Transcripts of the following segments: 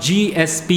GSP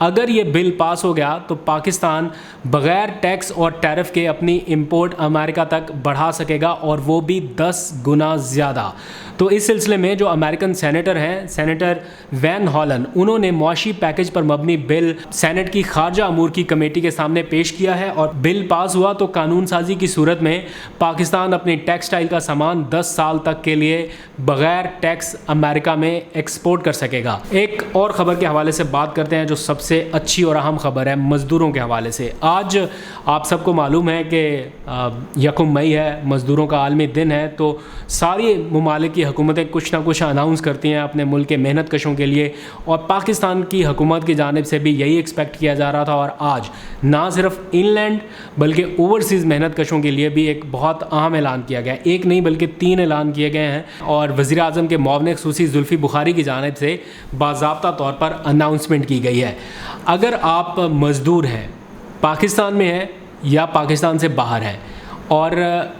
اگر یہ بل پاس ہو گیا تو پاکستان بغیر ٹیکس اور ٹیرف کے اپنی امپورٹ امریکہ تک بڑھا سکے گا، اور وہ بھی 10 گنا زیادہ۔ تو اس سلسلے میں جو امریکن سینیٹر ہیں، سینیٹر وین ہالن، انہوں نے معاشی پیکج پر مبنی بل سینٹ کی خارجہ امور کی کمیٹی کے سامنے پیش کیا ہے، اور بل پاس ہوا تو قانون سازی کی صورت میں پاکستان اپنی ٹیکسٹائل کا سامان 10 سال تک کے لیے بغیر ٹیکس امریکہ میں ایکسپورٹ کر سکے گا۔ ایک اور خبر کے حوالے سے بات کرتے ہیں جو سب سے اچھی اور اہم خبر ہے مزدوروں کے حوالے سے۔ آج آپ سب کو معلوم ہے کہ 1 مئی ہے، مزدوروں کا عالمی دن ہے، تو ساری ممالک کی حکومتیں کچھ نہ کچھ اناؤنس کرتی ہیں اپنے ملک کے محنت کشوں کے لیے، اور پاکستان کی حکومت کی جانب سے بھی یہی ایکسپیکٹ کیا جا رہا تھا، اور آج نہ صرف ان لینڈ بلکہ اوورسیز محنت کشوں کے لیے بھی ایک بہت اہم اعلان کیا گیا ہے۔ ایک نہیں بلکہ 3 اعلان کیے گئے ہیں، اور وزیر اعظم کے معاون خصوصی زلفی بخاری کی جانب سے باضابطہ طور پر اناؤنسمنٹ کی گئی ہے۔ اگر آپ مزدور ہیں، پاکستان میں ہیں یا پاکستان سے باہر ہیں، اور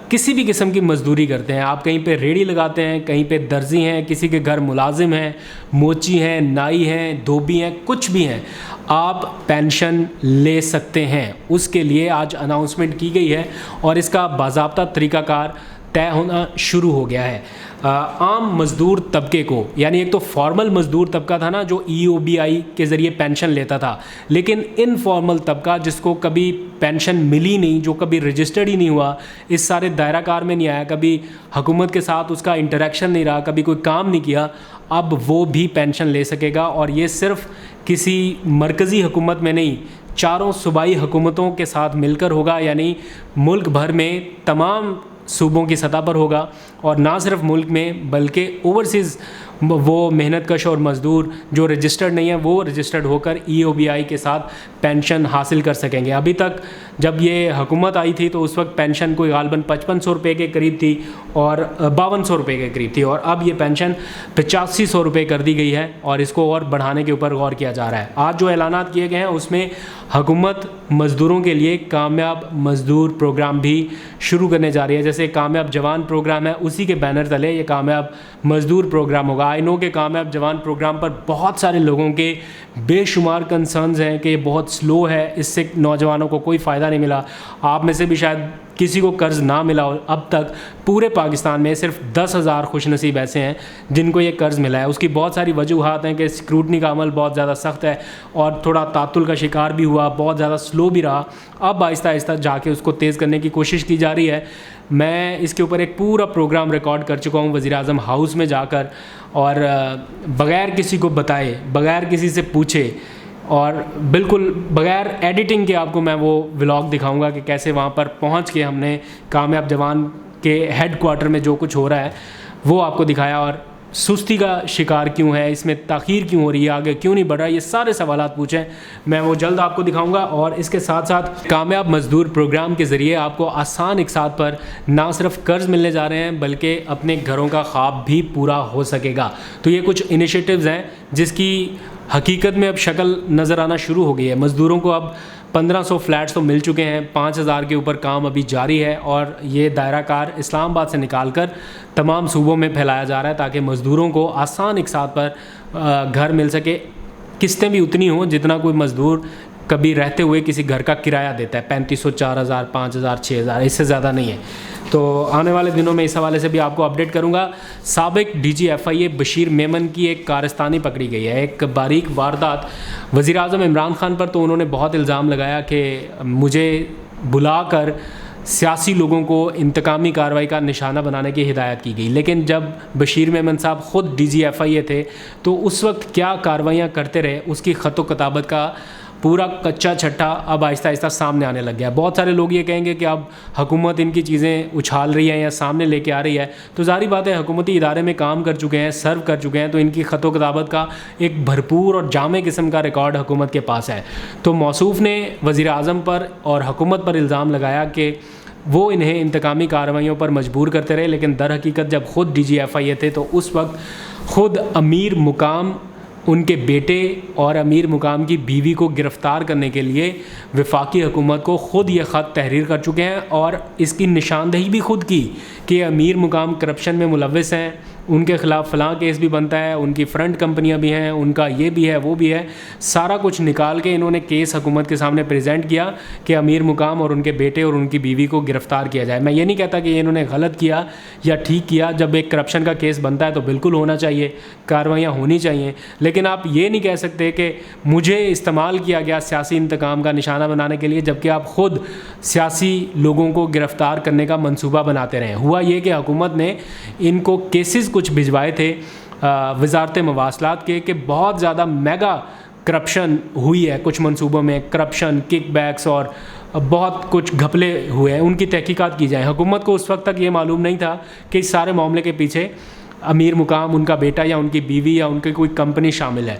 کسی بھی قسم کی مزدوری کرتے ہیں، آپ کہیں پہ ریڑھی لگاتے ہیں، کہیں پہ درزی ہیں، کسی کے گھر ملازم ہیں، موچی ہیں، نائی ہیں، دھوبی ہیں، کچھ بھی ہیں، آپ پینشن لے سکتے ہیں۔ اس کے لیے آج اناؤنسمنٹ کی گئی ہے، اور اس کا باضابطہ طریقہ کار طے ہونا شروع ہو گیا ہے۔ عام مزدور طبقے کو، یعنی ایک تو فارمل مزدور طبقہ تھا نا جو EOBI کے ذریعے پینشن لیتا تھا، لیکن انفارمل طبقہ جس کو کبھی پینشن ملی نہیں، جو کبھی رجسٹرڈ ہی نہیں ہوا، اس سارے دائرہ کار میں نہیں آیا، کبھی حکومت کے ساتھ اس کا انٹریکشن نہیں رہا، کبھی کوئی کام نہیں کیا، اب وہ بھی پینشن لے سکے گا۔ اور یہ صرف کسی مرکزی حکومت میں نہیں، 4 صوبائی حکومتوں کے ساتھ مل کر ہوگا، یعنی ملک بھر میں تمام صوبوں کی سطح پر ہوگا، اور نہ صرف ملک میں بلکہ اوورسیز وہ محنت کش اور مزدور جو رجسٹرڈ نہیں ہیں وہ رجسٹرڈ ہو کر EOBI کے ساتھ پینشن حاصل کر سکیں گے۔ ابھی تک جب یہ حکومت آئی تھی تو اس وقت پینشن کوئی غالباً 5500 روپے کے قریب تھی اور 5200 روپے کے قریب تھی، اور اب یہ پینشن 8500 روپے کر دی گئی ہے، اور اس کو اور بڑھانے کے اوپر غور کیا جا رہا ہے۔ آج جو اعلانات کیے گئے ہیں اس میں حکومت مزدوروں کے لیے کامیاب مزدور پروگرام بھی شروع کرنے جا رہی ہے، جیسے کامیاب جوان پروگرام ہے اسی کے بینر تلے یہ کامیاب مزدور پروگرام ہوگا۔ آئی نو کہ کامیاب جوان پروگرام پر بہت سارے لوگوں کے بے شمار کنسرنز ہیں کہ یہ بہت سلو ہے، اس سے نوجوانوں کو کوئی فائدہ نہیں ملا۔ آپ میں سے بھی شاید کسی کو قرض نہ ملا ہو، اب تک پورے پاکستان میں صرف 10,000 خوش نصیب ایسے ہیں جن کو یہ قرض ملا ہے۔ اس کی بہت ساری وجوہات ہیں کہ سکروٹنی کا عمل بہت زیادہ سخت ہے اور تھوڑا تعطل کا شکار بھی ہوا، بہت زیادہ سلو بھی رہا۔ اب آہستہ آہستہ جا کے اس کو تیز کرنے کی کوشش کی جا رہی ہے۔ میں اس کے اوپر ایک پورا پروگرام ریکارڈ کر چکا ہوں وزیر اعظم ہاؤس میں جا کر، اور بغیر کسی کو بتائے، بغیر کسی سے پوچھے اور بالکل بغیر ایڈیٹنگ کے آپ کو میں وہ ولاگ دکھاؤں گا کہ کیسے وہاں پر پہنچ کے ہم نے کامیاب جوان کے ہیڈ کوارٹر میں جو کچھ ہو رہا ہے وہ آپ کو دکھایا، اور سستی کا شکار کیوں ہے، اس میں تاخیر کیوں ہو رہی ہے، آگے کیوں نہیں بڑھ رہا، یہ سارے سوالات پوچھیں، میں وہ جلد آپ کو دکھاؤں گا۔ اور اس کے ساتھ ساتھ کامیاب مزدور پروگرام کے ذریعے آپ کو آسان اقساط پر نہ صرف قرض ملنے جا رہے ہیں بلکہ اپنے گھروں کا خواب بھی پورا ہو سکے گا۔ تو یہ کچھ انیشیٹوز ہیں جس کی حقیقت میں اب شکل نظر آنا شروع ہو گئی ہے۔ مزدوروں کو اب 1500 فلیٹس تو مل چکے ہیں، 5000 کے اوپر کام ابھی جاری ہے، اور یہ دائرہ کار اسلام آباد سے نکال کر تمام صوبوں میں پھیلایا جا رہا ہے تاکہ مزدوروں کو آسان اقساط پر گھر مل سکے۔ قسطیں بھی اتنی ہوں جتنا کوئی مزدور کبھی رہتے ہوئے کسی گھر کا کرایہ دیتا ہے، 3500، 4000، 5000، 6000، اس سے زیادہ نہیں ہے۔ تو آنے والے دنوں میں اس حوالے سے بھی آپ کو اپڈیٹ کروں گا۔ سابق DG FIA بشیر میمن کی ایک کارستانی پکڑی گئی ہے، ایک باریک واردات۔ وزیر اعظم عمران خان پر تو انہوں نے بہت الزام لگایا کہ مجھے بلا کر سیاسی لوگوں کو انتقامی کارروائی کا نشانہ بنانے کی ہدایت کی گئی، لیکن جب بشیر میمن صاحب خود DG FIA تھے تو اس وقت کیا کارروائیاں کرتے رہے، اس کی خط و کتابت کا پورا کچا چھٹا اب آہستہ آہستہ سامنے آنے لگ گیا۔ بہت سارے لوگ یہ کہیں گے کہ اب حکومت ان کی چیزیں اچھال رہی ہے یا سامنے لے کے آ رہی ہے، تو ظاہری بات ہے حکومتی ادارے میں کام کر چکے ہیں، سرو کر چکے ہیں، تو ان کی خط و کتابت کا ایک بھرپور اور جامع قسم کا ریکارڈ حکومت کے پاس ہے۔ تو موصوف نے وزیر اعظم پر اور حکومت پر الزام لگایا کہ وہ انہیں انتقامی کارروائیوں پر مجبور کرتے رہے، لیکن در حقیقت جب خود DG FIA تھے تو اس وقت خود امیر مقام ان کے بیٹے اور امیر مقام کی بیوی کو گرفتار کرنے کے لیے وفاقی حکومت کو خود یہ خط تحریر کر چکے ہیں، اور اس کی نشاندہی بھی خود کی کہ امیر مقام کرپشن میں ملوث ہیں ان کے خلاف فلاں کیس بھی بنتا ہے, ان کی فرنٹ کمپنیاں بھی ہیں, ان کا یہ بھی ہے وہ بھی ہے, سارا کچھ نکال کے انہوں نے کیس حکومت کے سامنے پریزنٹ کیا کہ امیر مقام اور ان کے بیٹے اور ان کی بیوی کو گرفتار کیا جائے. میں یہ نہیں کہتا کہ یہ انہوں نے غلط کیا یا ٹھیک کیا, جب ایک کرپشن کا کیس بنتا ہے تو بالکل ہونا چاہیے, کارروائیاں ہونی چاہیے, لیکن آپ یہ نہیں کہہ سکتے کہ مجھے استعمال کیا گیا سیاسی انتقام کا نشانہ بنانے کے لیے, جبکہ آپ خود سیاسی لوگوں کو گرفتار کرنے کا منصوبہ بناتے رہے. ہوا یہ کہ حکومت نے ان کو کیسز کچھ بھجوائے تھے وزارت مواصلات کے کہ بہت زیادہ میگا کرپشن ہوئی ہے کچھ منصوبوں میں, کرپشن, کک بیکس اور بہت کچھ گھپلے ہوئے ہیں, ان کی تحقیقات کی جائیں. حکومت کو اس وقت تک یہ معلوم نہیں تھا کہ اس سارے معاملے کے پیچھے امیر مقام, ان کا بیٹا یا ان کی بیوی یا ان کی کوئی کمپنی شامل ہے.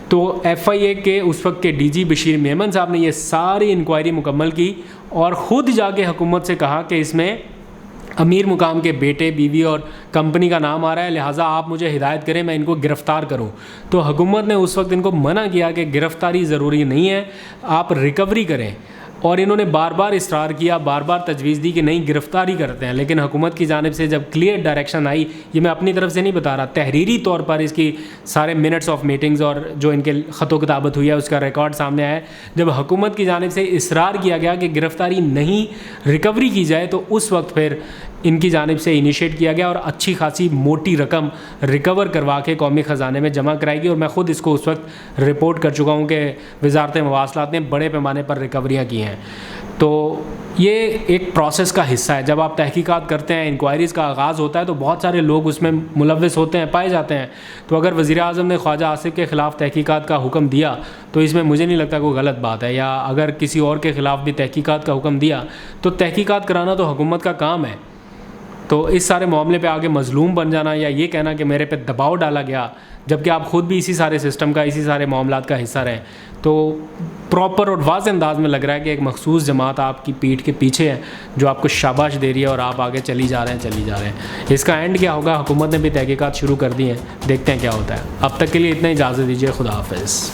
تو ایف آئی اے کے اس وقت کے ڈی جی بشیر میمن صاحب نے یہ ساری انکوائری مکمل کی اور خود جا کے حکومت سے کہا کہ اس میں امیر مقام کے بیٹے, بیوی اور کمپنی کا نام آ رہا ہے, لہٰذا آپ مجھے ہدایت کریں میں ان کو گرفتار کروں. تو حکومت نے اس وقت ان کو منع کیا کہ گرفتاری ضروری نہیں ہے, آپ ریکوری کریں, اور انہوں نے بار بار اصرار کیا, بار بار تجویز دی کہ نہیں گرفتاری کرتے ہیں. لیکن حکومت کی جانب سے جب کلیئر ڈائریکشن آئی, یہ میں اپنی طرف سے نہیں بتا رہا, تحریری طور پر اس کی سارے منٹس آف میٹنگز اور جو ان کے خط و کتابت ہوئی ہے اس کا ریکارڈ سامنے آیا ہے, جب حکومت کی جانب سے اصرار کیا گیا کہ گرفتاری نہیں ریکوری کی جائے تو اس وقت پھر ان کی جانب سے انیشیٹ کیا گیا اور اچھی خاصی موٹی رقم ریکور کروا کے قومی خزانے میں جمع کرائی گئی. اور میں خود اس کو اس وقت رپورٹ کر چکا ہوں کہ وزارت مواصلات نے بڑے پیمانے پر ریکوریاں کی ہیں. تو یہ ایک پروسیس کا حصہ ہے. جب آپ تحقیقات کرتے ہیں, انکوائریز کا آغاز ہوتا ہے تو بہت سارے لوگ اس میں ملوث ہوتے ہیں, پائے جاتے ہیں. تو اگر وزیر اعظم نے خواجہ آصف کے خلاف تحقیقات کا حکم دیا تو اس میں مجھے نہیں لگتا کوئی غلط بات ہے, یا اگر کسی اور کے خلاف بھی تحقیقات کا حکم دیا تو تحقیقات کرانا تو حکومت کا کام ہے. تو اس سارے معاملے پہ آگے مظلوم بن جانا یا یہ کہنا کہ میرے پہ دباؤ ڈالا گیا, جبکہ آپ خود بھی اسی سارے سسٹم کا, اسی سارے معاملات کا حصہ رہیں, تو پراپر اور واضح انداز میں لگ رہا ہے کہ ایک مخصوص جماعت آپ کی پیٹھ کے پیچھے ہے جو آپ کو شاباش دے رہی ہے اور آپ آگے چلی جا رہے ہیں. اس کا اینڈ کیا ہوگا؟ حکومت نے بھی تحقیقات شروع کر دی ہیں, دیکھتے ہیں کیا ہوتا ہے. اب تک کے لیے اتنا, اجازت دیجیے, خدا حافظ.